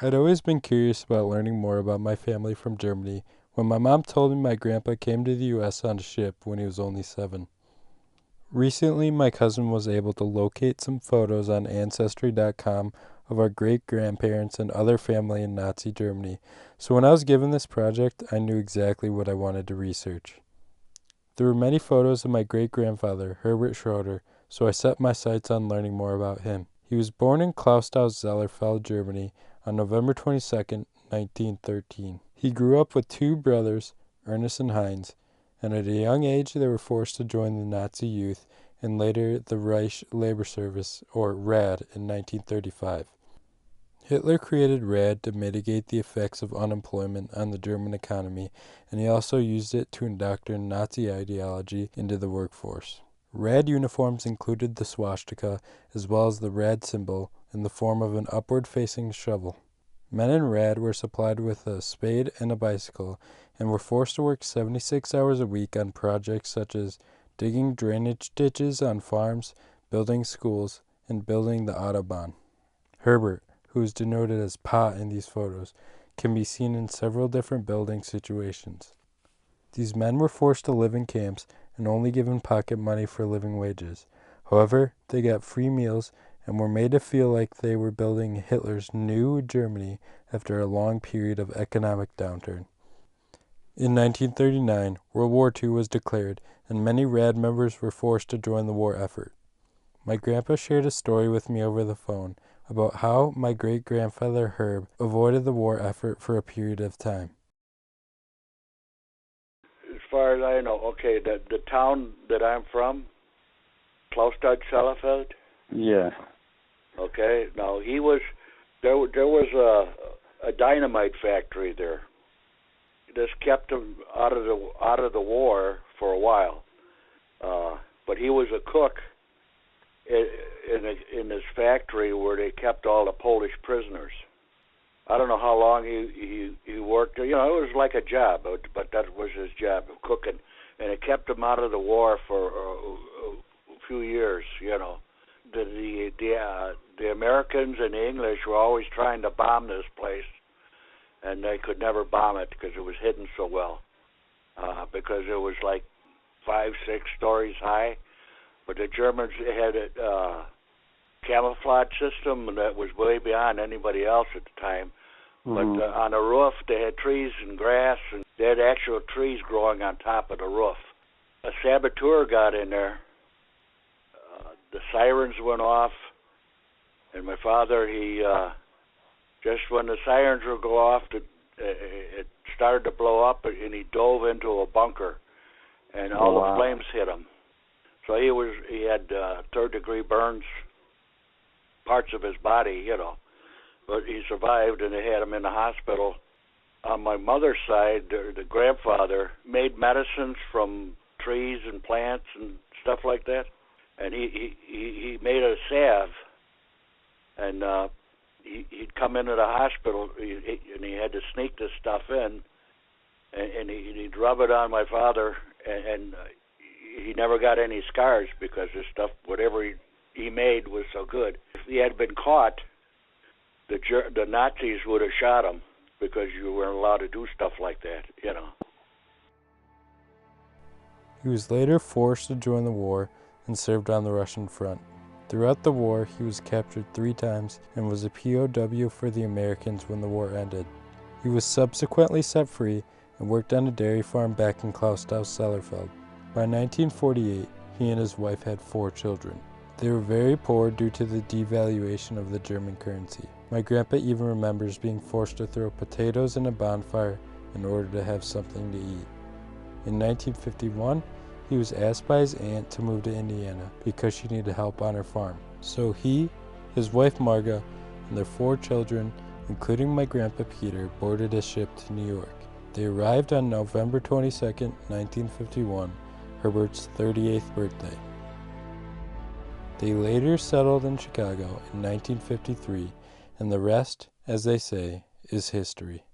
I'd always been curious about learning more about my family from Germany when my mom told me my grandpa came to the U.S. on a ship when he was only 7. Recently, my cousin was able to locate some photos on Ancestry.com of our great-grandparents and other family in Nazi Germany, so when I was given this project, I knew exactly what I wanted to research. There were many photos of my great-grandfather, Herbert Schroeder, so I set my sights on learning more about him. He was born in Clausthal-Zellerfeld, Germany, on November 22, 1913. He grew up with 2 brothers, Ernest and Heinz, and at a young age they were forced to join the Nazi Youth and later the Reich Labor Service, or RAD, in 1935. Hitler created RAD to mitigate the effects of unemployment on the German economy, and he also used it to indoctrinate Nazi ideology into the workforce. RAD uniforms included the swastika, as well as the RAD symbol in the form of an upward-facing shovel. Men in RAD were supplied with a spade and a bicycle, and were forced to work 76 hours a week on projects such as digging drainage ditches on farms, building schools, and building the Autobahn. Herbert, who is denoted as Pa in these photos, can be seen in several different building situations. These men were forced to live in camps and only given pocket money for living wages. However, they got free meals and were made to feel like they were building Hitler's new Germany after a long period of economic downturn. In 1939, World War II was declared, and many RAD members were forced to join the war effort. My grandpa shared a story with me over the phone about how my great-grandfather Herb avoided the war effort for a period of time. As far as I know, okay, the town that I'm from, Clausthal-Zellerfeld. Yeah. Okay, now there was a dynamite factory there. This kept him out of the war for a while, but he was a cook in this factory where they kept all the Polish prisoners. I don't know how long he worked. You know, it was like a job, but that was his job of cooking, and it kept him out of the war for a few years. You know, the Americans and the English were always trying to bomb this place, and they could never bomb it because it was hidden so well, because it was like 5, 6 stories high. But the Germans had a camouflage system that was way beyond anybody else at the time. Mm-hmm. But on the roof, they had trees and grass, and they had actual trees growing on top of the roof. A saboteur got in there. The sirens went off, and my father, just when the sirens would go off, it started to blow up, and he dove into a bunker, and all the flames hit him. So he had 3rd-degree burns, parts of his body, you know. But he survived, and they had him in the hospital. On my mother's side, the grandfather made medicines from trees and plants and stuff like that. And he made a salve, and he'd come into the hospital, and he had to sneak this stuff in, and he'd rub it on my father, and he never got any scars because this stuff, whatever he made, was so good. If he had been caught, the Nazis would have shot him because you weren't allowed to do stuff like that, you know. He was later forced to join the war and served on the Russian front. Throughout the war, he was captured 3 times and was a POW for the Americans when the war ended. He was subsequently set free and worked on a dairy farm back in Clausthal-Zellerfeld. By 1948, he and his wife had 4 children. They were very poor due to the devaluation of the German currency. My grandpa even remembers being forced to throw potatoes in a bonfire in order to have something to eat. In 1951, he was asked by his aunt to move to Indiana because she needed help on her farm. So he, his wife Marga, and their 4 children, including my grandpa Peter, boarded a ship to New York. They arrived on November 22, 1951, Herbert's 38th birthday. They later settled in Chicago in 1953, and the rest, as they say, is history.